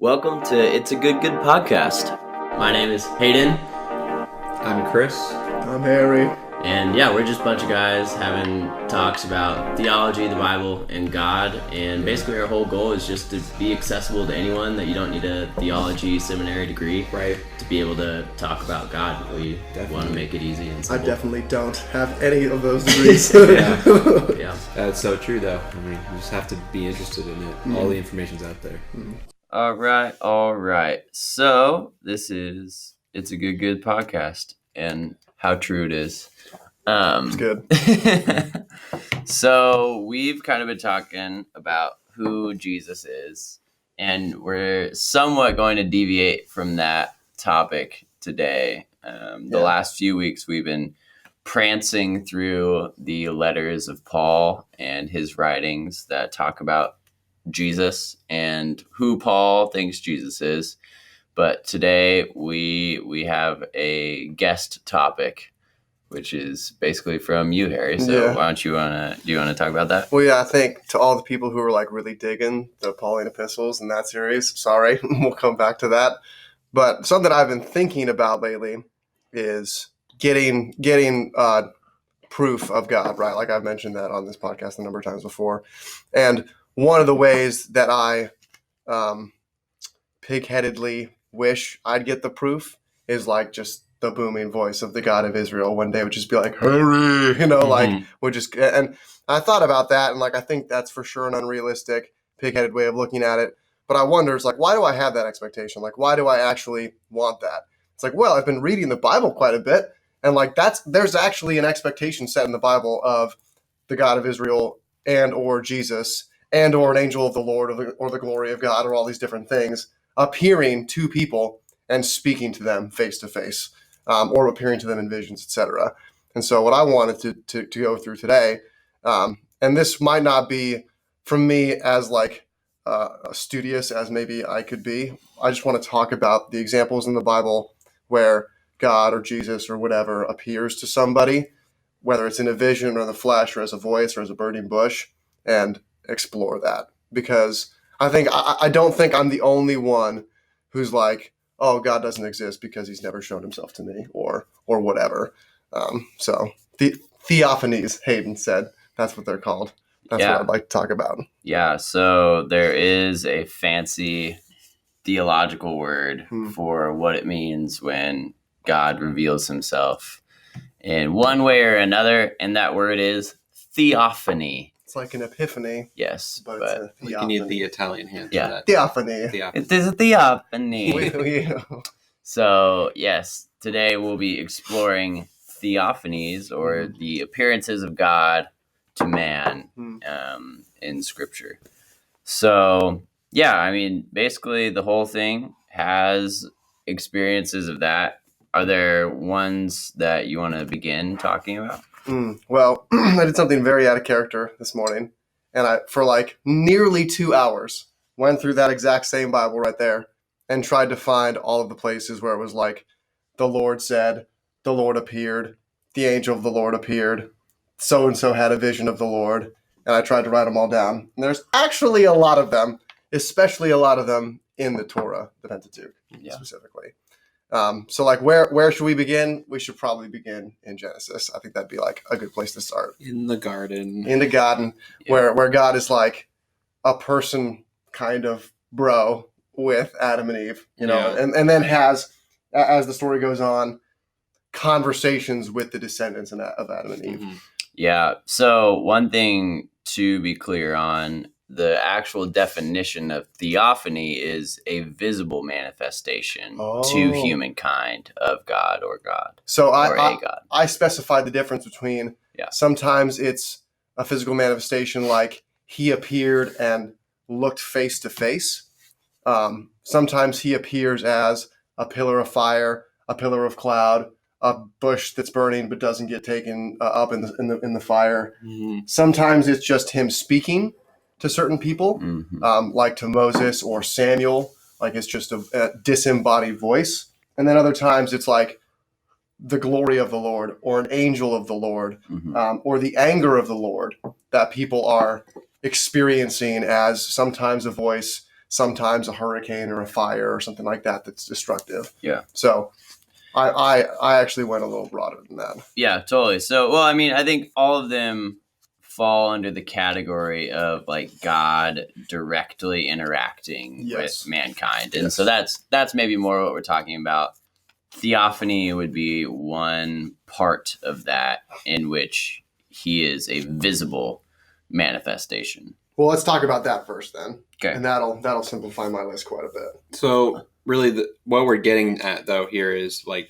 Welcome to It's a Good podcast. My name is Hayden. I'm Chris. I'm Harry. And we're just a bunch of guys having talks about theology, the Bible, and God. And basically our whole goal is just to be accessible to anyone, that you don't need a theology seminary degree to be able to talk about God. We want to make it easy and simple. I definitely don't have any of those degrees. Yeah. That's so true, though. I mean, you just have to be interested in it. All the information's out there. All right. So this is It's a Good podcast, and how true it is. It's good. So we've kind of been talking about who Jesus is, and we're somewhat going to deviate from that topic today. The last few weeks we've been prancing through the letters of Paul and his writings that talk about Jesus and who Paul thinks Jesus is. But today we have a guest topic, which is basically from you, Harry. So why don't do you want to talk about that? Well, I think to all the people who are like really digging the Pauline epistles in that series, sorry, we'll come back to that. But something I've been thinking about lately is getting proof of God, right? Like I've mentioned that on this podcast a number of times before. And one of the ways that I pig-headedly wish I'd get the proof is like just the booming voice of the God of Israel one day would just be like, Harry, would just, and I thought about that, and like, I think that's for sure an unrealistic, pig-headed way of looking at it. But I wonder, it's like, why do I have that expectation? Like, why do I actually want that? It's like, well, I've been reading the Bible quite a bit, and like, there's actually an expectation set in the Bible of the God of Israel and or Jesus and or an angel of the Lord or the glory of God or all these different things appearing to people and speaking to them face to face. Or appearing to them in visions, etc. And so what I wanted to go through today, and this might not be from me as like studious as maybe I could be. I just want to talk about the examples in the Bible where God or Jesus or whatever appears to somebody, whether it's in a vision or in the flesh or as a voice or as a burning bush, and explore that. Because I don't think I'm the only one who's like, oh, God doesn't exist because he's never shown himself to me or whatever. So the theophanies, Hayden said, that's what they're called. That's what I'd like to talk about. Yeah, so there is a fancy theological word for what it means when God reveals himself in one way or another, and that word is theophany. It's like an epiphany. Yes, but it's a theophany. You need the Italian hand for that. Theophany. It is a theophany. So, yes, today we'll be exploring theophanies, or the appearances of God to man in Scripture. So, basically the whole thing has experiences of that. Are there ones that you want to begin talking about? Well, I did something very out of character this morning, and I, for like nearly 2 hours, went through that exact same Bible right there and tried to find all of the places where it was like, the Lord said, the Lord appeared, the angel of the Lord appeared, so-and-so had a vision of the Lord, and I tried to write them all down. And there's actually a lot of them, especially a lot of them in the Torah, the Pentateuch, specifically. So like where should we begin? We should probably begin in Genesis. I think that'd be like a good place to start. In the garden. Where God is like a person kind of bro with Adam and Eve, and then has, as the story goes on, conversations with the descendants of Adam and Eve. Yeah. So one thing to be clear on, the actual definition of theophany is a visible manifestation to humankind of God or God. So God. I specified the difference between sometimes it's a physical manifestation like he appeared and looked face to face. Sometimes he appears as a pillar of fire, a pillar of cloud, a bush that's burning but doesn't get taken up in the fire. Sometimes it's just him speaking to certain people, like to Moses or Samuel, like it's just a disembodied voice. And then other times it's like the glory of the Lord or an angel of the Lord, or the anger of the Lord that people are experiencing as sometimes a voice, sometimes a hurricane or a fire or something like that that's destructive. Yeah. So I actually went a little broader than that. Yeah, totally. So, well, I mean, I think all of them fall under the category of like God directly interacting with mankind. And so that's maybe more what we're talking about. Theophany would be one part of that in which he is a visible manifestation. Well, let's talk about that first then. Okay. And that'll simplify my list quite a bit. So really what we're getting at though here is like,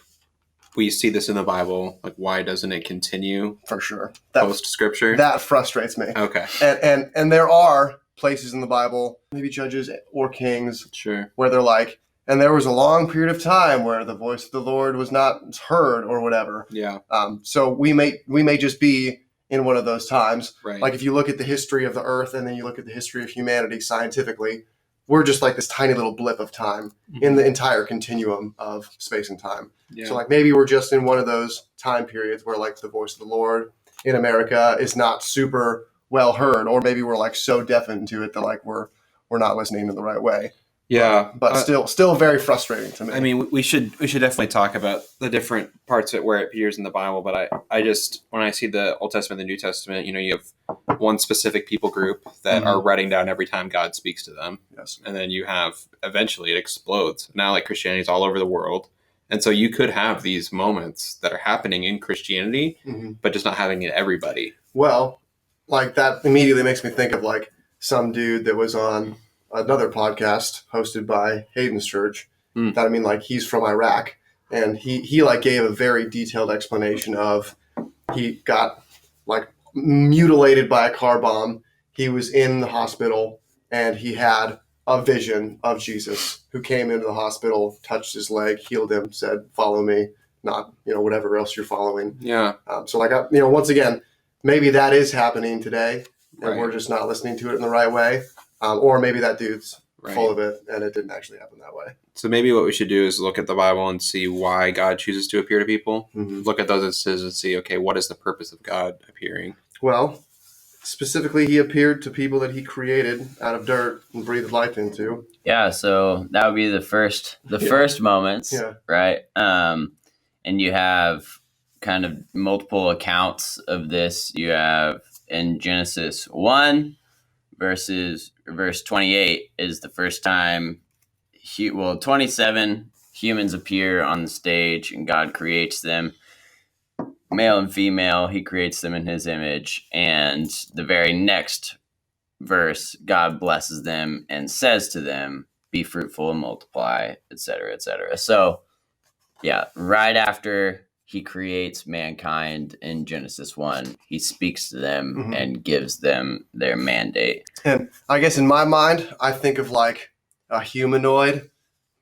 we see this in the Bible. Like, why doesn't it continue? For sure. Post scripture? That frustrates me. Okay. And there are places in the Bible, maybe Judges or Kings, sure, where they're like, and there was a long period of time where the voice of the Lord was not heard or whatever. Yeah. So we may just be in one of those times. Right. Like if you look at the history of the earth and then you look at the history of humanity scientifically, we're just like this tiny little blip of time in the entire continuum of space and time. Yeah. So like maybe we're just in one of those time periods where like the voice of the Lord in America is not super well heard, or maybe we're like so deafened to it that like we're not listening in the right way. Yeah, but still very frustrating to me. I mean, we should definitely talk about the different parts of where it appears in the Bible. But I just, when I see the Old Testament and the New Testament, you have one specific people group that are writing down every time God speaks to them. Yes. And then you have, eventually it explodes. Now like Christianity is all over the world. And so you could have these moments that are happening in Christianity, but just not having it everybody. Well, like that immediately makes me think of like some dude that was on another podcast hosted by Hayden's church. That, I mean, like he's from Iraq, and he like gave a very detailed explanation of he got like mutilated by a car bomb. He was in the hospital and he had a vision of Jesus who came into the hospital, touched his leg, healed him, said, "Follow me," not, whatever else you're following. Yeah. So like, once again, maybe that is happening today and we're just not listening to it in the right way. Or maybe that dude's full of it and it didn't actually happen that way. So maybe what we should do is look at the Bible and see why God chooses to appear to people. Look at those instances and see, okay, what is the purpose of God appearing? Well, specifically, he appeared to people that he created out of dirt and breathed life into. Yeah, so that would be the first moments, right? And you have kind of multiple accounts of this. You have in Genesis 1, verse 28 is the first time 27 humans appear on the stage and God creates them, male and female. He creates them in his image, and the very next verse, God blesses them and says to them, "Be fruitful and multiply," etc., etc. So yeah, right after he creates mankind in Genesis 1, he speaks to them and gives them their mandate. And I guess in my mind, I think of like a humanoid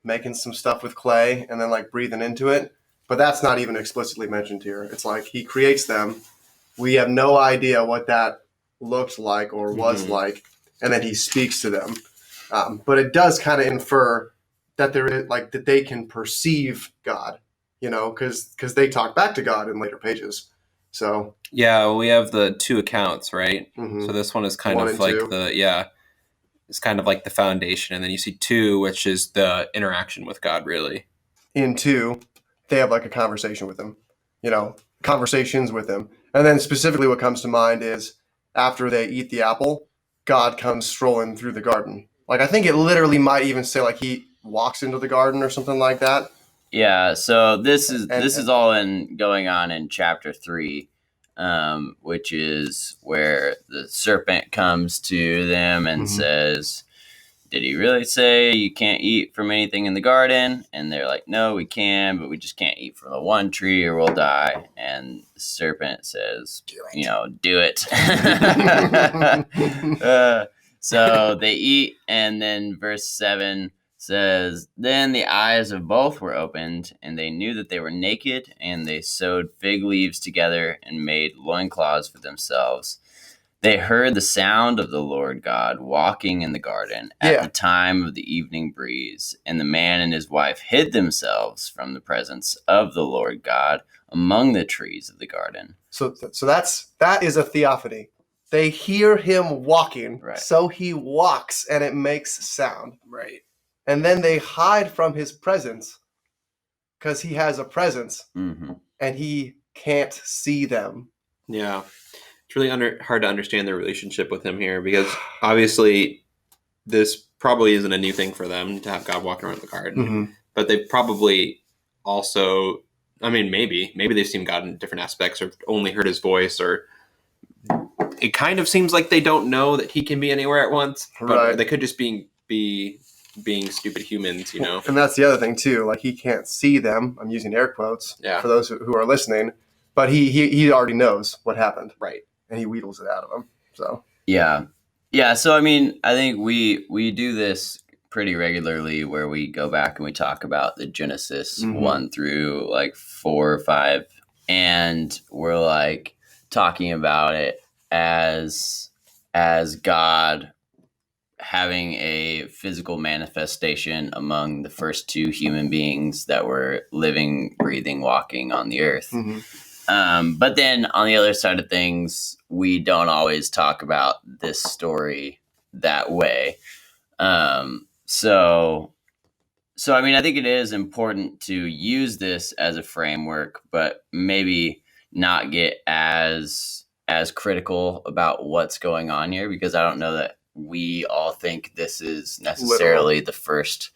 making some stuff with clay and then like breathing into it. But that's not even explicitly mentioned here. It's like he creates them. We have no idea what that looked like or was like. And then he speaks to them. But it does kind of infer that there is like that they can perceive God. Because they talk back to God in later pages. So yeah, we have the two accounts, right? So this one is kind of like it's kind of like the foundation, and then you see 2, which is the interaction with God, really. In 2, they have like a conversation with him, conversations with him, and then specifically what comes to mind is after they eat the apple, God comes strolling through the garden. Like I think it literally might even say like he walks into the garden or something like that. Yeah, so this is all going on in chapter 3, which is where the serpent comes to them and says, "Did he really say you can't eat from anything in the garden?" And they're like, "No, we can, but we just can't eat from the one tree or we'll die." And the serpent says, "Do it." So they eat, and then verse 7 says, "Then the eyes of both were opened, and they knew that they were naked, and they sewed fig leaves together and made loincloths for themselves. They heard the sound of the Lord God walking in the garden at the time of the evening breeze, and the man and his wife hid themselves from the presence of the Lord God among the trees of the garden." So that is a theophany. They hear him walking, Right. so he walks and it makes sound. Right. And then they hide from his presence because he has a presence Mm-hmm. and he can't see them. Yeah. It's really hard to understand their relationship with him here because obviously this probably isn't a new thing for them to have God walking around the garden. Mm-hmm. But they probably also, I mean, maybe they've seen God in different aspects or only heard his voice, or it kind of seems like they don't know that he can be anywhere at once. But Right. they could just be being stupid humans, you know? And that's the other thing too. Like he can't see them. I'm using air quotes for those who are listening. But he already knows what happened. Right. And he wheedles it out of them. So Yeah. So I mean, I think we do this pretty regularly where we go back and we talk about the Genesis 1 through like 4 or 5, and we're like talking about it as God having a physical manifestation among the first two human beings that were living, breathing, walking on the earth. But then on the other side of things, we don't always talk about this story that way. So I mean, I think it is important to use this as a framework, but maybe not get as critical about what's going on here, because I don't know that we all think this is necessarily the first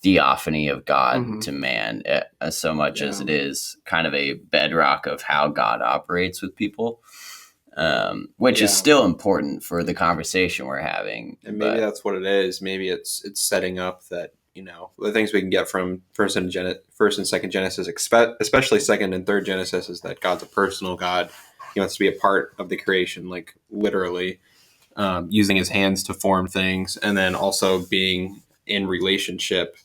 theophany of God to man, so much as it is kind of a bedrock of how God operates with people, which is still important for the conversation we're having. And maybe that's what it is. Maybe it's setting up that, you know, the things we can get from first and second Genesis, especially second and third Genesis, is that God's a personal God. He wants to be a part of the creation, like literally using his hands to form things, and then also being in relationship,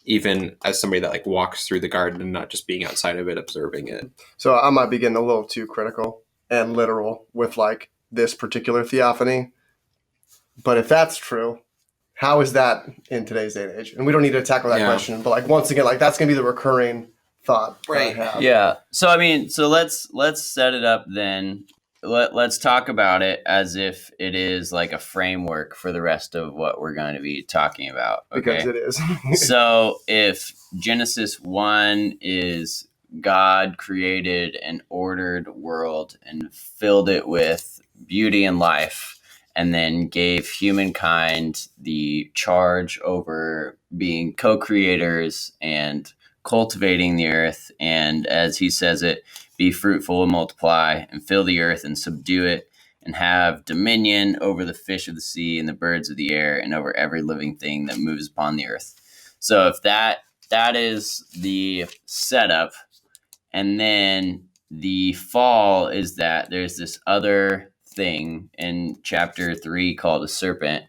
even as somebody that like walks through the garden and not just being outside of it, observing it. So I might be getting a little too critical and literal with like this particular theophany. But if that's true, how is that in today's day and age? And we don't need to tackle that question, but like once again, like that's going to be the recurring thought. Right. I have. Yeah. So I mean, so let's set it up then. Let's talk about it as if it is like a framework for the rest of what we're going to be talking about. Okay? Because it is. So if Genesis 1 is God created an ordered world and filled it with beauty and life, and then gave humankind the charge over being co-creators and cultivating the earth, and as he says it, be fruitful and multiply and fill the earth and subdue it and have dominion over the fish of the sea and the birds of the air and over every living thing that moves upon the earth. So if that is the setup, and then the fall is that there's this other thing in chapter 3 called a serpent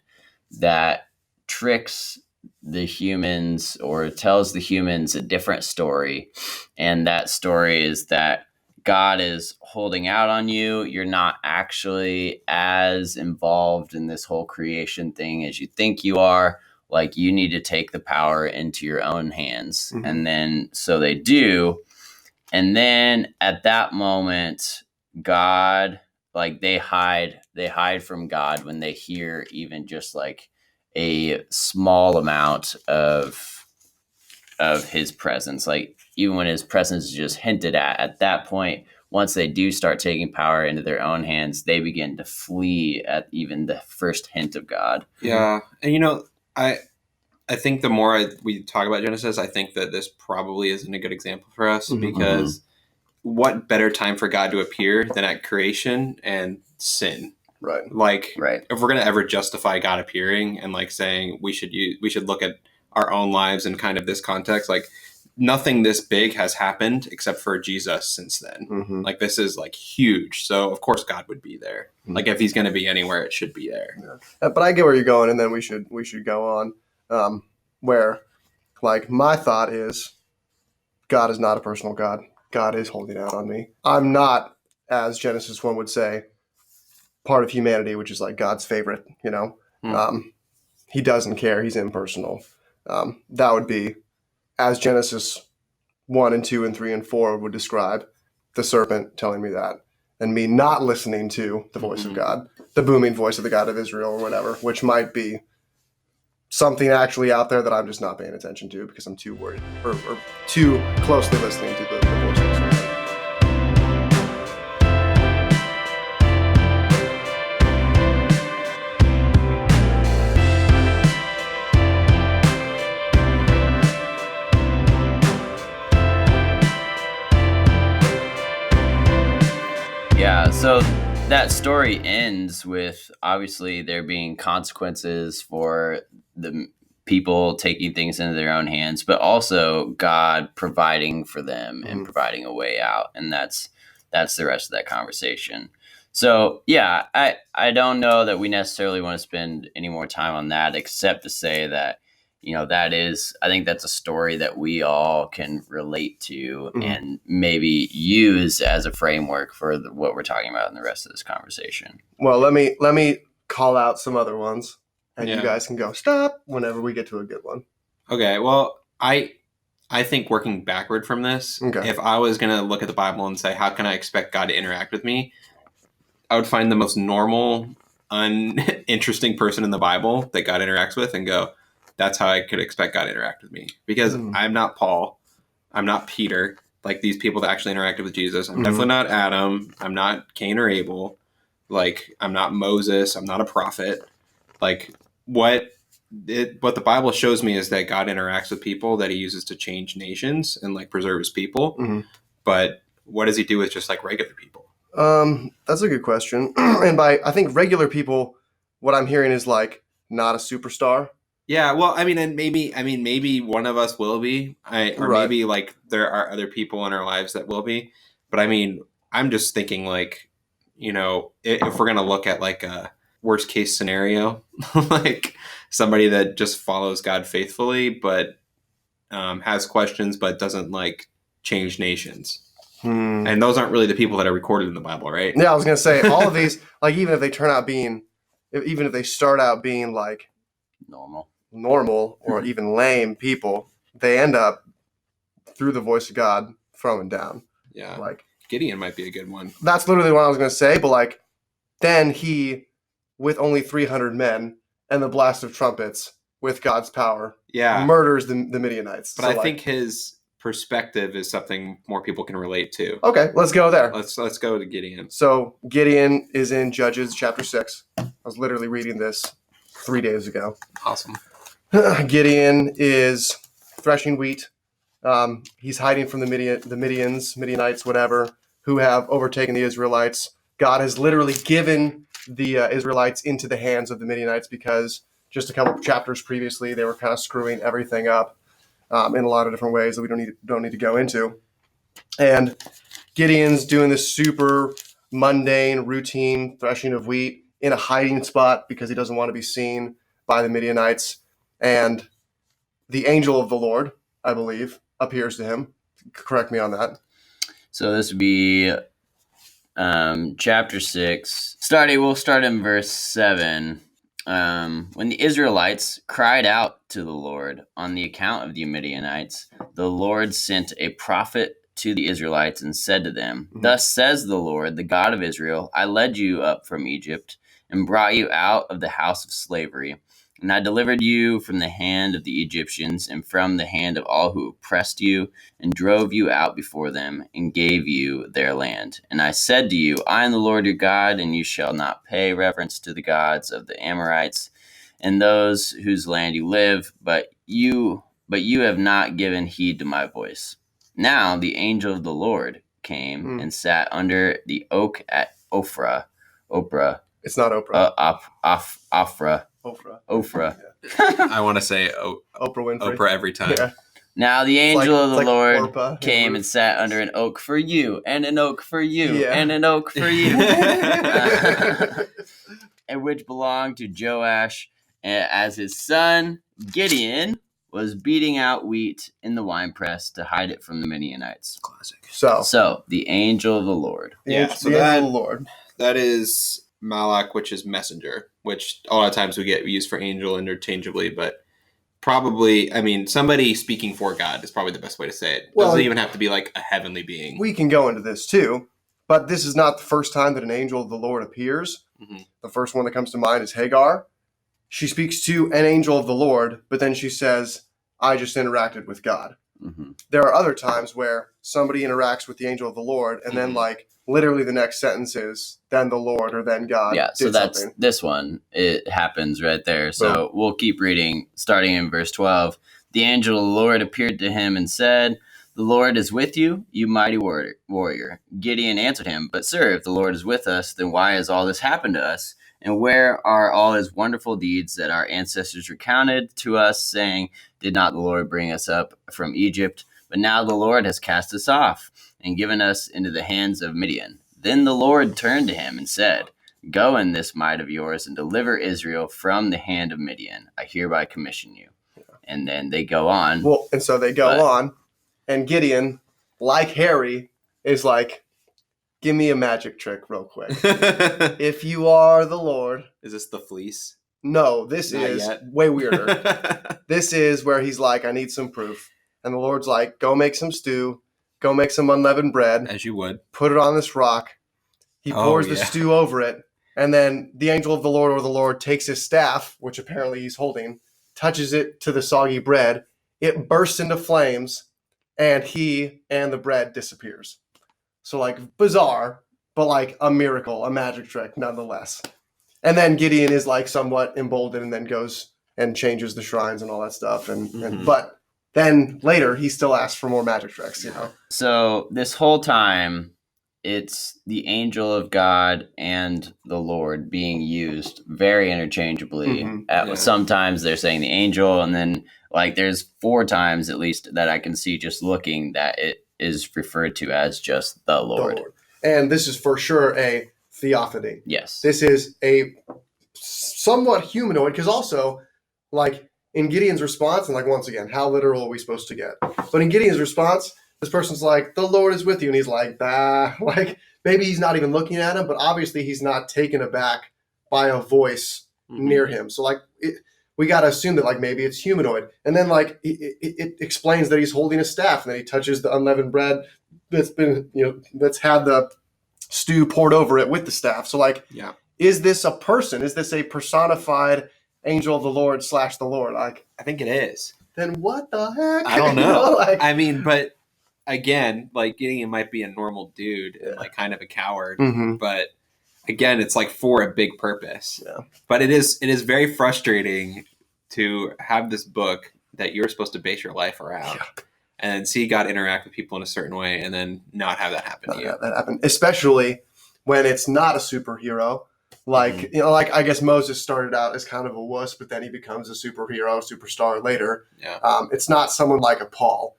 that tricks the humans or tells the humans a different story. And that story is that God is holding out on you. You're not actually as involved in this whole creation thing as you think you are. Like, you need to take the power into your own hands. And then so they do. And then at that moment, God, like they hide from God when they hear even just like a small amount of his presence. Like even when his presence is just hinted at that point, once they do start taking power into their own hands, they begin to flee at even the first hint of God. Yeah. And you know, I think the more we talk about Genesis, I think that this probably isn't a good example for us because what better time for God to appear than at creation and sin? Right. Like, Right. if we're going to ever justify God appearing and like saying we should look at our own lives in kind of this context, like nothing this big has happened except for Jesus since then. Like this is like huge. So of course God would be there. Like if he's going to be anywhere, it should be there. Yeah. But I get where you're going, and then we should go on. Where, like, my thought is, God is not a personal God. God is holding out on me. I'm not, as Genesis 1 would say, part of humanity, which is like God's favorite, you know. He doesn't care. He's impersonal. That would be, as Genesis 1 and 2 and 3 and 4 would describe, the serpent telling me that. and me not listening to the voice of God, the booming voice of the God of Israel or whatever, which might be something actually out there that I'm just not paying attention to because I'm too worried or too closely listening to the voice of something. Yeah, so that story ends with obviously there being consequences for the people taking things into their own hands, but also God providing for them and providing a way out, and that's the rest of that conversation. So yeah, I don't know that we necessarily want to spend any more time on that, except to say that I think that's a story that we all can relate to and maybe use as a framework for what we're talking about in the rest of this conversation. Well, let me call out some other ones, and you guys can go stop whenever we get to a good one. Okay, well, I think working backward from this, if I was going to look at the Bible and say, how can I expect God to interact with me? I would find the most normal, uninteresting person in the Bible that God interacts with and go, that's how I could expect God to interact with me. Because I'm not Paul. I'm not Peter, like these people that actually interacted with Jesus. I'm definitely not Adam. I'm not Cain or Abel. Like, I'm not Moses. I'm not a prophet. Like, what the Bible shows me is that God interacts with people that he uses to change nations and, like, preserve his people. But what does he do with just, like, regular people? That's a good question. And I think regular people, what I'm hearing is, like, not a superstar. Yeah, well, I mean, maybe one of us will be, maybe like there are other people in our lives that will be, but I mean, I'm just thinking like, if we're gonna look at like a worst case scenario, like somebody that just follows God faithfully, but has questions, but doesn't like change nations, and those aren't really the people that are recorded in the Bible, right? Yeah, I was gonna say all of these, like even if they turn out being, even if they start out being like normal or even lame people, they end up through the voice of God throwing down. Yeah, like Gideon might be a good one. That's literally what I was going to say. But like, then he, with only 300 men and the blast of trumpets, with God's power, murders the Midianites. But I think his perspective is something more people can relate to. Okay, let's go there. Let's go to Gideon. So Gideon is in Judges chapter 6. I was literally reading this 3 days ago. Awesome. Gideon is threshing wheat. He's hiding from the Midianites, whatever, who have overtaken the Israelites. God has literally given the Israelites into the hands of the Midianites because just a couple of chapters previously, they were kind of screwing everything up in a lot of different ways that we don't need to go into. And Gideon's doing this super mundane, routine threshing of wheat in a hiding spot because he doesn't want to be seen by the Midianites. And the angel of the Lord, I believe, appears to him. Correct me on that. So this would be chapter 6. We'll start in verse 7. When the Israelites cried out to the Lord on the account of the Midianites, the Lord sent a prophet to the Israelites and said to them, Thus says the Lord, the God of Israel, I led you up from Egypt and brought you out of the house of slavery. And I delivered you from the hand of the Egyptians and from the hand of all who oppressed you, and drove you out before them, and gave you their land. And I said to you, I am the Lord your God, and you shall not pay reverence to the gods of the Amorites, and those whose land you live, but you have not given heed to my voice. Now the angel of the Lord came and sat under the oak at Ophrah. It's not Oprah. Ophrah. Yeah. I want to say Oprah Winfrey. Oprah every time. Yeah. Now the angel of the Lord Orpah, came and sat under an oak for you, and an oak for you, and an oak for you, and which belonged to Joash, as his son Gideon was beating out wheat in the winepress to hide it from the Midianites. Classic. So the angel of the Lord. The angel of the Lord. That is Malak, which is messenger, which a lot of times we used for angel interchangeably, but probably, I mean, somebody speaking for God is probably the best way to say it. It doesn't even have to be like a heavenly being. We can go into this too, But this is not the first time that an angel of the Lord appears. Mm-hmm. The first one that comes to mind is Hagar. She speaks to an angel of the Lord, but then she says, I just interacted with God. Mm-hmm. There are other times where somebody interacts with the angel of the Lord, and then like literally the next sentence is, then the Lord or then God so did that's something. this one. It happens right there. So we'll keep reading, starting in verse 12. The angel of the Lord appeared to him and said, the Lord is with you, you mighty warrior. Gideon answered him, but sir, if the Lord is with us, then why has all this happened to us? And where are all his wonderful deeds that our ancestors recounted to us, saying, did not the Lord bring us up from Egypt? But now the Lord has cast us off and given us into the hands of Midian. Then the Lord turned to him and said, go in this might of yours and deliver Israel from the hand of Midian. I hereby commission you. And then they go on. Well, and so they go on, and Gideon, like Harry, is like, give me a magic trick real quick. If you are the Lord. Is this the fleece? No, this Not is yet. way weirder. This is where he's like, I need some proof. And the Lord's like, go make some stew. Go make some unleavened bread. As you would. Put it on this rock. He pours the stew over it. And then the angel of the Lord or the Lord takes his staff, which apparently he's holding, touches it to the soggy bread. It bursts into flames, and he and the bread disappears. So, like, bizarre, but like a miracle, a magic trick nonetheless. And then Gideon is like somewhat emboldened and then goes and changes the shrines and all that stuff. But then later he still asks for more magic tricks, you know. So this whole time, it's the angel of God and the Lord being used very interchangeably. Sometimes they're saying the angel, and then like there's 4 times at least that I can see just looking that it is referred to as just the Lord. And this is for sure a theophany. Yes. This is a somewhat humanoid, because also, like, in Gideon's response, and like, once again, how literal are we supposed to get? But in Gideon's response, this person's like, the Lord is with you. And he's like, bah. Like, maybe he's not even looking at him, but obviously he's not taken aback by a voice near him. So, like, we got to assume that, like, maybe it's humanoid. And then, like, it explains that he's holding a staff, and then he touches the unleavened bread that's been, that's had the stew poured over it with the staff. So, like, is this a person? Is this a personified angel of the Lord / the Lord? Like, I think it is. Then what the heck? I don't know. Like, I mean, but again, like, Gideon might be a normal dude and like kind of a coward, but again, it's like for a big purpose. Yeah. But it is very frustrating to have this book that you're supposed to base your life around and see God interact with people in a certain way and then not have that happen to you. That happened, especially when it's not a superhero. Like, like I guess Moses started out as kind of a wuss, but then he becomes a superstar later. Yeah. It's not someone like a Paul,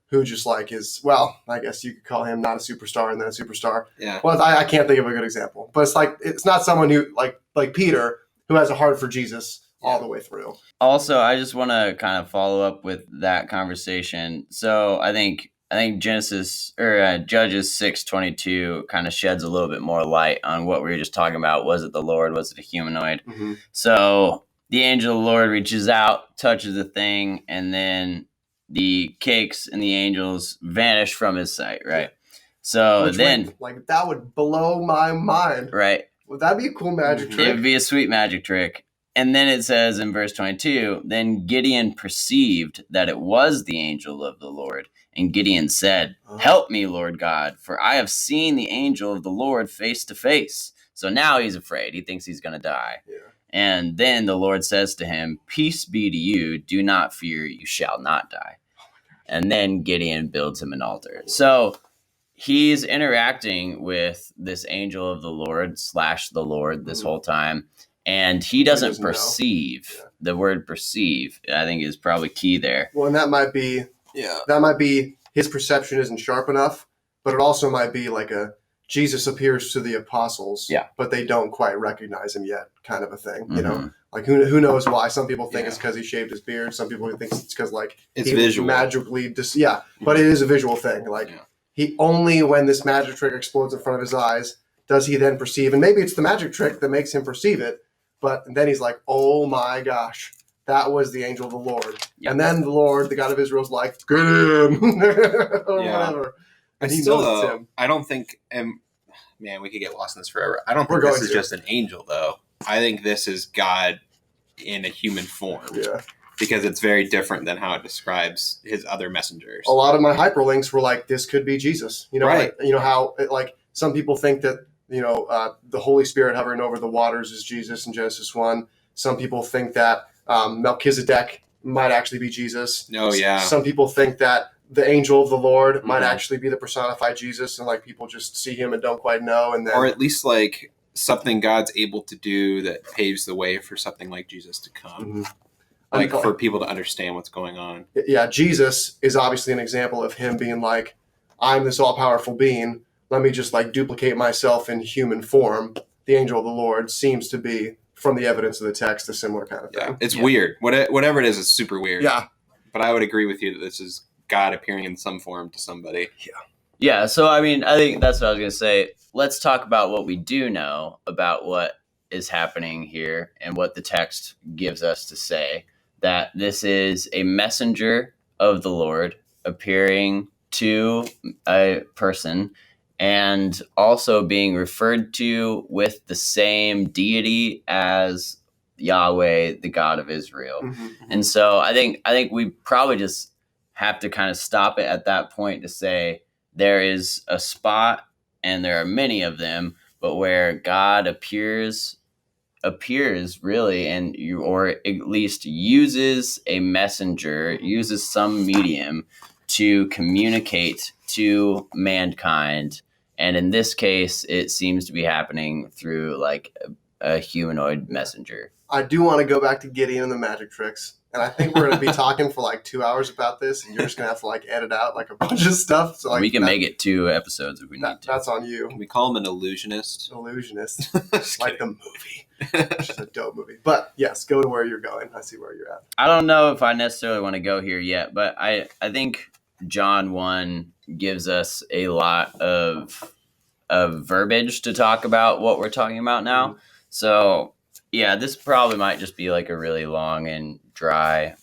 who just like is, well, I guess you could call him not a superstar and then a superstar. Yeah. Well, I can't think of a good example, but it's not someone who like Peter, who has a heart for Jesus all the way through. Also, I just want to kind of follow up with that conversation. So I think Judges 6:22 kind of sheds a little bit more light on what we were just talking about. Was it the Lord? Was it a humanoid? So the angel of the Lord reaches out, touches the thing, and then the cakes and the angels vanish from his sight, right? So like, that would blow my mind. Right. Would that be a cool magic trick? It would be a sweet magic trick. And then it says in verse 22, then Gideon perceived that it was the angel of the Lord. And Gideon said, help me, Lord God, for I have seen the angel of the Lord face to face. So now he's afraid. He thinks he's going to die. Yeah. And then the Lord says to him, peace be to you. Do not fear. You shall not die. And then Gideon builds him an altar. So he's interacting with this angel of the Lord / the Lord this whole time. And he doesn't perceive. The word perceive, I think, is probably key there. Well, and that might be his perception isn't sharp enough, but it also might be like a Jesus appears to the apostles, but they don't quite recognize him yet kind of a thing. You know, like who knows why? Some people think it's because he shaved his beard. Some people think it's because like it's visual. Magically but it is a visual thing. Like he only when this magic trick explodes in front of his eyes does he then perceive, and maybe it's the magic trick that makes him perceive it. But then he's like, oh my gosh, that was the angel of the Lord. Yep. And then the Lord, the God of Israel, is like, get in, or whatever. And he knows it's him. I don't think, man, we could get lost in this forever. I don't We're think this going is to. just an angel, though. I think this is God in a human form. Yeah. Because it's very different than how it describes his other messengers. A lot of my hyperlinks were like, this could be Jesus. You know, Right. like, you know how like some people think that, you know, the Holy Spirit hovering over the waters is Jesus in Genesis 1. Some people think that Melchizedek might actually be Jesus. Oh, yeah. Some people think that the angel of the Lord might actually be the personified Jesus, and like people just see him and don't quite know. And then, or at least like something God's able to do that paves the way for something like Jesus to come. Mm-hmm. Like for people to understand what's going on. Yeah, Jesus is obviously an example of him being like, I'm this all-powerful being. Let me just like duplicate myself in human form. The angel of the Lord seems to be, from the evidence of the text, a similar kind of thing. Yeah, it's weird. Whatever it is, it's super weird. Yeah. But I would agree with you that this is God appearing in some form to somebody. Yeah, so I mean, I think that's what I was going to say. Let's talk about what we do know about what is happening here and what the text gives us to say. That this is a messenger of the Lord appearing to a person and also being referred to with the same deity as Yahweh, the God of Israel. Mm-hmm. And so I think we probably just have to kind of stop it at that point to say there is a spot, and there are many of them, but where God appears really, and or at least uses a messenger, uses some medium to communicate to mankind. And in this case, it seems to be happening through like a humanoid messenger. I do want to go back to Gideon and the magic tricks. And I think we're going to be talking for like 2 hours about this, and you're just going to have to like edit out like a bunch of stuff. So like we can make it 2 episodes if we need to. That's on you. Can we call him an illusionist? Illusionist. Just like the movie. Which is a dope movie. But yes, go to where you're going. I see where you're at. I don't know if I necessarily want to go here yet, but I think John 1 gives us a lot of verbiage to talk about what we're talking about now. Mm-hmm. So yeah, this probably might just be like a really long and dry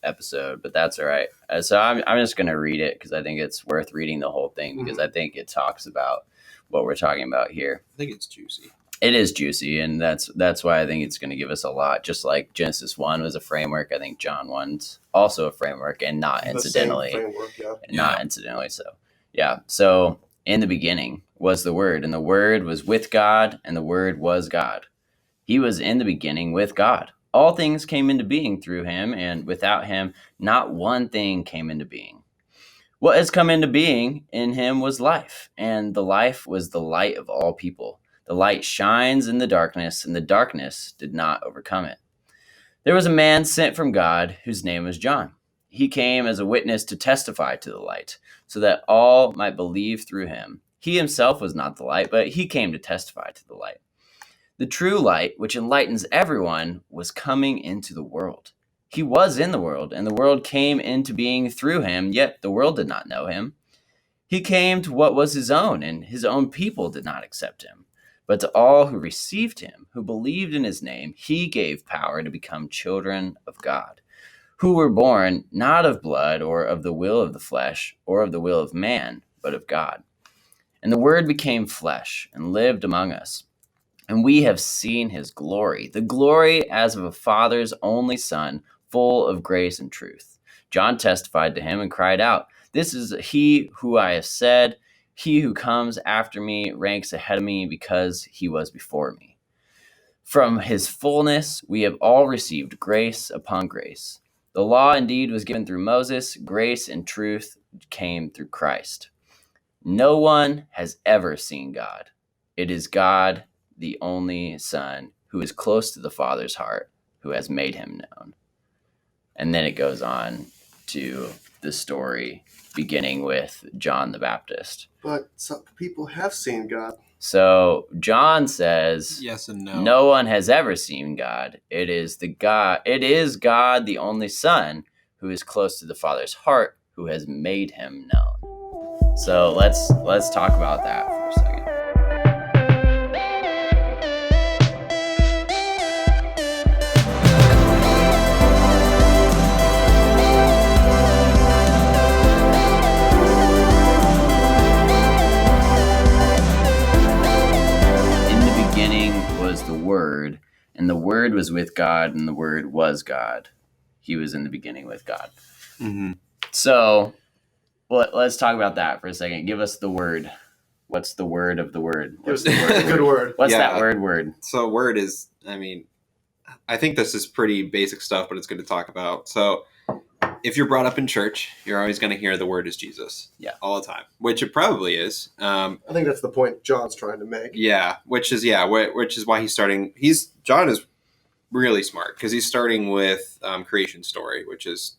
episode, but that's all right. So I'm just going to read it because I think it's worth reading the whole thing, because I think it talks about what we're talking about here. I think it's juicy. It is juicy, and that's why I think it's going to give us a lot. Just like Genesis 1 was a framework, I think John 1's also a framework, and not incidentally. The same framework, yeah. Not incidentally so. Yeah. So in the beginning was the Word, and the Word was with God, and the Word was God. He was in the beginning with God. All things came into being through him, and without him, not one thing came into being. What has come into being in him was life, and the life was the light of all people. The light shines in the darkness, and the darkness did not overcome it. There was a man sent from God whose name was John. He came as a witness to testify to the light, so that all might believe through him. He himself was not the light, but he came to testify to the light. The true light, which enlightens everyone, was coming into the world. He was in the world, and the world came into being through him, yet the world did not know him. He came to what was his own, and his own people did not accept him. But to all who received him, who believed in his name, he gave power to become children of God, who were born not of blood or of the will of the flesh or of the will of man, but of God. And the Word became flesh and lived among us. And we have seen his glory, the glory as of a father's only son, full of grace and truth. John testified to him and cried out, "This is he who I have said, he who comes after me ranks ahead of me because he was before me." From his fullness we have all received grace upon grace. The law indeed was given through Moses, grace and truth came through Christ. No one has ever seen God. It is God, the only Son, who is close to the Father's heart, who has made him known. And then it goes on to the story beginning with John the Baptist. But some people have seen God. So John says, yes and no. No one has ever seen God. It is God, the only Son, who is close to the Father's heart, who has made him known. So let's talk about that for a second. was with God, and the Word was God. He was in the beginning with God. Mm-hmm. So let's talk about that for a second. Give us the word. What's the word of the word? Give us the word. Good word. What's Yeah. that word? So word is, I think this is pretty basic stuff, but it's good to talk about. So if you're brought up in church, you're always going to hear the word is Jesus. Yeah. All the time, which it probably is. I think that's the point John's trying to make. Yeah, which is why he's starting. John is really smart because he's starting with creation story, which is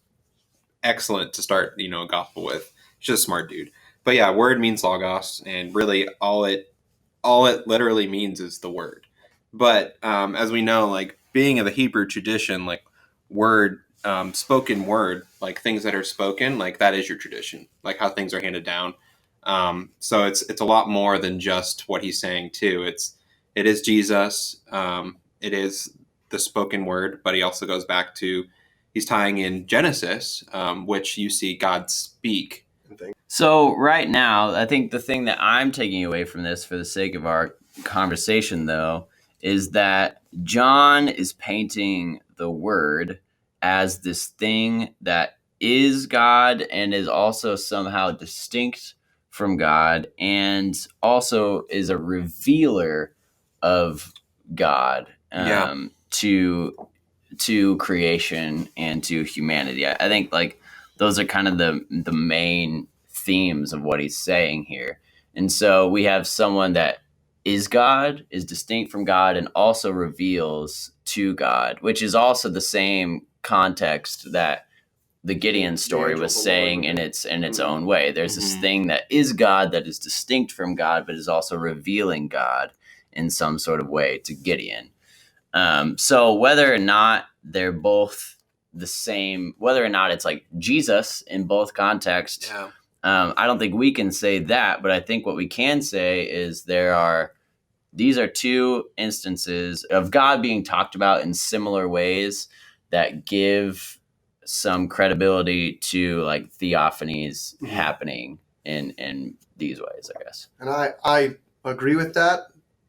excellent to start a gospel with. He's just a smart dude. But yeah, word means logos, and really all it literally means is the word. But as we know, like being of the Hebrew tradition, like word, spoken word, like things that are spoken, like that is your tradition, like how things are handed down. So it's a lot more than just what he's saying too. It is Jesus. It is the spoken word, but he also goes back to, he's tying in Genesis, which you see God speak. So right now, I think the thing that I'm taking away from this for the sake of our conversation, though, is that John is painting the word as this thing that is God and is also somehow distinct from God and also is a revealer of God to creation and to humanity. I think like those are kind of the main themes of what he's saying here. And so we have someone that is God, is distinct from God, and also reveals to God, which is also the same context that the Gideon story was saying in its own way. There's this thing that is God that is distinct from God, but is also revealing God in some sort of way to Gideon. So whether or not they're both the same, whether or not it's like Jesus in both contexts, I don't think we can say that, but I think what we can say is these are two instances of God being talked about in similar ways that give some credibility to like theophanies happening in these ways, I guess. And I agree with that,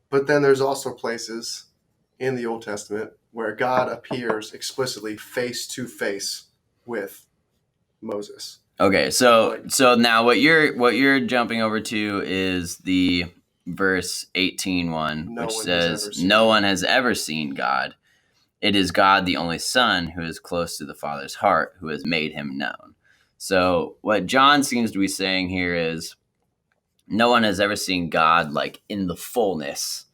but then there's also places in the Old Testament where God appears explicitly face to face with Moses. Okay, so now what you're jumping over to is the verse 18:1, which says, "No one has ever seen God. It is God, the only Son, who is close to the Father's heart, who has made him known." So what John seems to be saying here is no one has ever seen God like in the fullness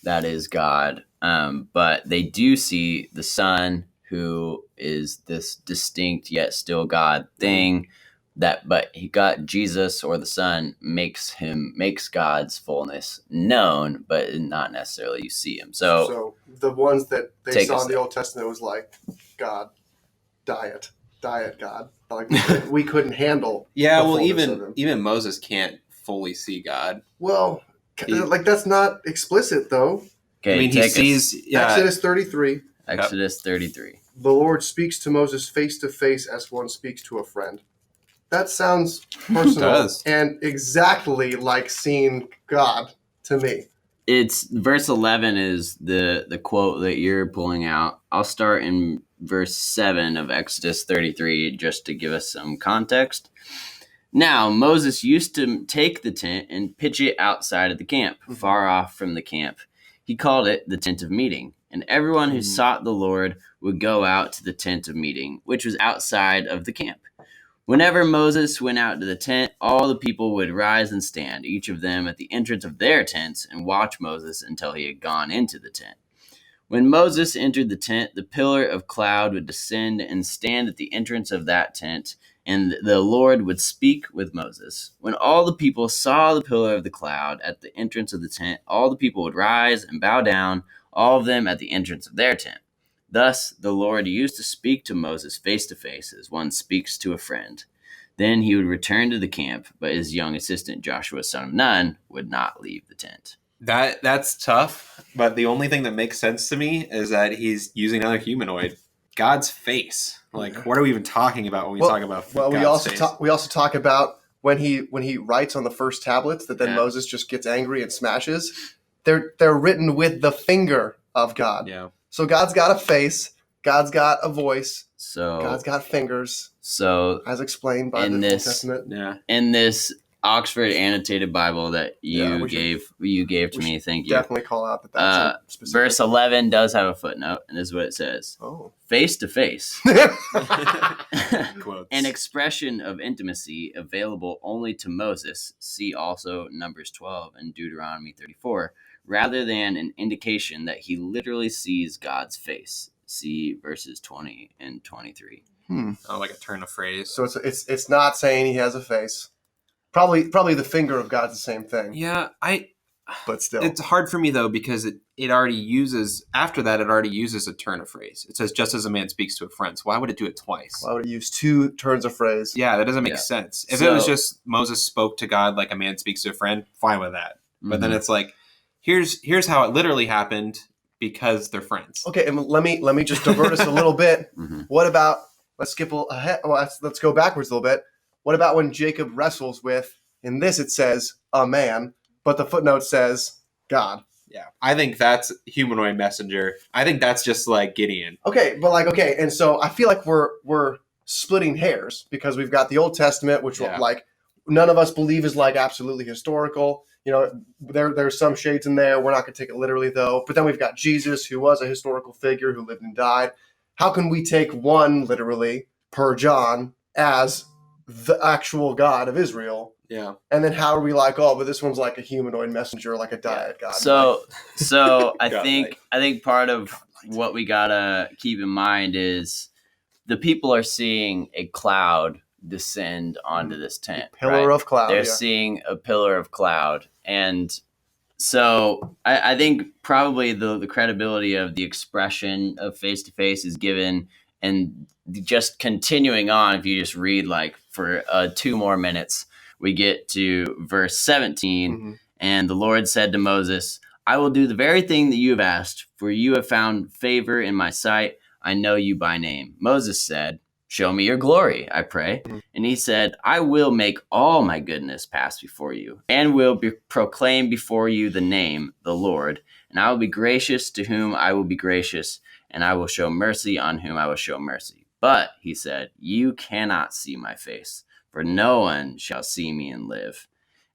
that is God, but they do see the Son, who is this distinct yet still God thing. But he got Jesus, or the Son makes God's fullness known, but not necessarily you see him. So the ones that they saw in the Old Testament was like God, diet God. Like we couldn't handle. Yeah, well, even Moses can't fully see God. Well, like that's not explicit though. Okay, I mean, he sees Exodus 33. Exodus 33. The Lord speaks to Moses face to face as one speaks to a friend. That sounds personal and exactly like seeing God to me. It's verse 11 is the quote that you're pulling out. I'll start in verse 7 of Exodus 33 just to give us some context. Now, Moses used to take the tent and pitch it outside of the camp, far off from the camp. He called it the tent of meeting, and everyone who sought the Lord would go out to the tent of meeting, which was outside of the camp. Whenever Moses went out to the tent, all the people would rise and stand, each of them at the entrance of their tents, and watch Moses until he had gone into the tent. When Moses entered the tent, the pillar of cloud would descend and stand at the entrance of that tent, and the Lord would speak with Moses. When all the people saw the pillar of the cloud at the entrance of the tent, all the people would rise and bow down, all of them at the entrance of their tent. Thus the Lord used to speak to Moses face to face as one speaks to a friend. Then he would return to the camp, but his young assistant Joshua, son of Nun, would not leave the tent. That's tough, but the only thing that makes sense to me is that he's using another humanoid. God's face. Like, what are we even talking about when we talk about God's face? We also talk about when he writes on the first tablets that then Moses just gets angry and smashes. They're written with the finger of God. Yeah. So God's got a face. God's got a voice. So God's got fingers, so as explained by the Old Testament. Yeah. in this Oxford annotated Bible that Yeah, you we should- gave to we me, should thank you. Definitely call out that that's specific. Verse 11 does have a footnote, and this is what it says: Oh. face to face. Quotes. An expression of intimacy available only to Moses, see also Numbers 12 and Deuteronomy 34, rather than an indication that he literally sees God's face, see verses 20 and 23. Oh, like a turn of phrase. So it's not saying he has a face. Probably the finger of God's the same thing. Yeah, But still. it's hard for me though because it already uses after that it already uses a turn of phrase. It says just as a man speaks to a friend. So why would it do it twice? Why would it use two turns of phrase? Yeah, that doesn't make Yeah. sense. If So- it was just Moses spoke to God like a man speaks to a friend, fine with that. But then it's like, here's how it literally happened because they're friends. Okay, and let me just divert us a little bit. Mhm. What about let's skip ahead? Well, let's go backwards a little bit. What about when Jacob wrestles with? In this, it says a man, but the footnote says God. Yeah, I think that's humanoid messenger. I think that's just like Gideon. Okay, and so I feel like we're splitting hairs because we've got the Old Testament, which Yeah. like none of us believe is like absolutely historical. You know, there's some shades in there. We're not going to take it literally though. But then we've got Jesus, who was a historical figure who lived and died. How can we take one literally per John as the actual God of Israel? Yeah. And then how are we like, oh, but this one's like a humanoid messenger, like a diet God? So I God, think part of what we gotta keep in mind is the people are seeing a cloud descend onto this tent. pillar right? of cloud. They're Yeah. seeing a pillar of cloud, and so I think probably the credibility of the expression of face to face is given, and just continuing on. If you just read like for 2 more minutes, we get to verse 17. Mhm. And the Lord said to Moses, I will do the very thing that you have asked, for you have found favor in my sight. I know you by name. Moses said, show me your glory, I pray. Mhm. And he said, I will make all my goodness pass before you, and will proclaim before you the name, the Lord. And I will be gracious to whom I will be gracious, and I will show mercy on whom I will show mercy. But, he said, you cannot see my face, for no one shall see me and live.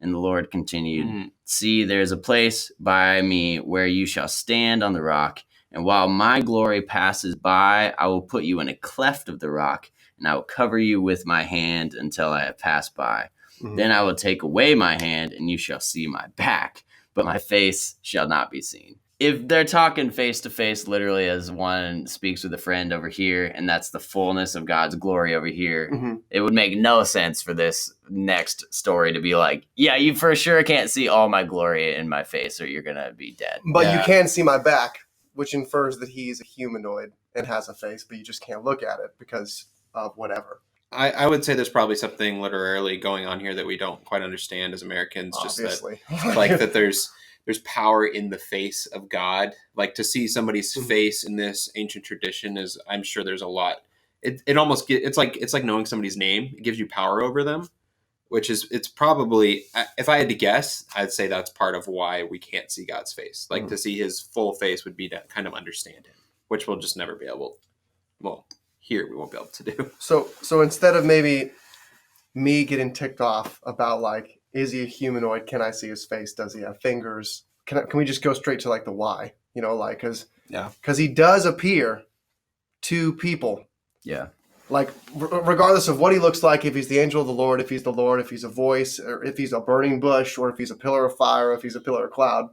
And the Lord continued, see, there is a place by me where you shall stand on the rock. And while my glory passes by, I will put you in a cleft of the rock, and I will cover you with my hand until I have passed by. Mhm. Then I will take away my hand, and you shall see my back, but my face shall not be seen. If they're talking face to face, literally as one speaks with a friend over here, and that's the fullness of God's glory over here, Mhm. it would make no sense for this next story to be like, yeah, you for sure can't see all my glory in my face, or you're gonna be dead. But Yeah. you can see my back, which infers that he's a humanoid and has a face, but you just can't look at it because of whatever. I would say there's probably something literally going on here that we don't quite understand as Americans. Just that Obviously. like that there's power in the face of God. Like to see somebody's Mhm. face in this ancient tradition is, I'm sure there's a lot. It almost it's like knowing somebody's name. It gives you power over them, which is it's probably, if I had to guess, I'd say that's part of why we can't see God's face. Like to see his full face would be to kind of understand him, which we'll just never be able. Well, here we won't be able to do. So instead of maybe me getting ticked off about like, is he a humanoid? Can I see his face? Does he have fingers? Can we just go straight to like the why? You know, like because he does appear to people. Yeah. Like regardless of what he looks like, if he's the angel of the Lord, if he's the Lord, if he's a voice, or if he's a burning bush, or if he's a pillar of fire, or if he's a pillar of cloud,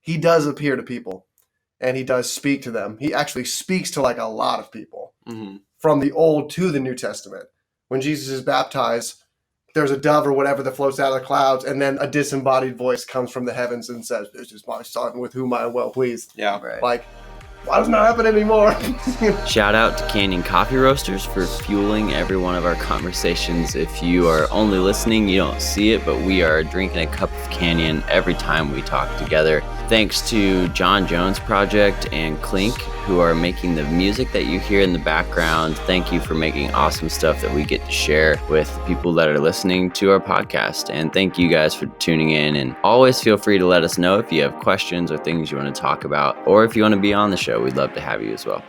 he does appear to people, and he does speak to them. He actually speaks to like a lot of people. Mm-hmm. From the Old to the New Testament. When Jesus is baptized, there's a dove or whatever that floats out of the clouds, and then a disembodied voice comes from the heavens and says, this is my son with whom I am well pleased. Yeah. Right. Like, why doesn't that happen anymore? Shout out to Canyon Coffee Roasters for fueling every one of our conversations. If you are only listening, you don't see it, but we are drinking a cup of Canyon every time we talk together. Thanks to John Jones Project and Clink, who are making the music that you hear in the background. Thank you for making awesome stuff that we get to share with the people that are listening to our podcast. And thank you guys for tuning in. And always feel free to let us know if you have questions or things you want to talk about, or if you want to be on the show. We'd love to have you as well.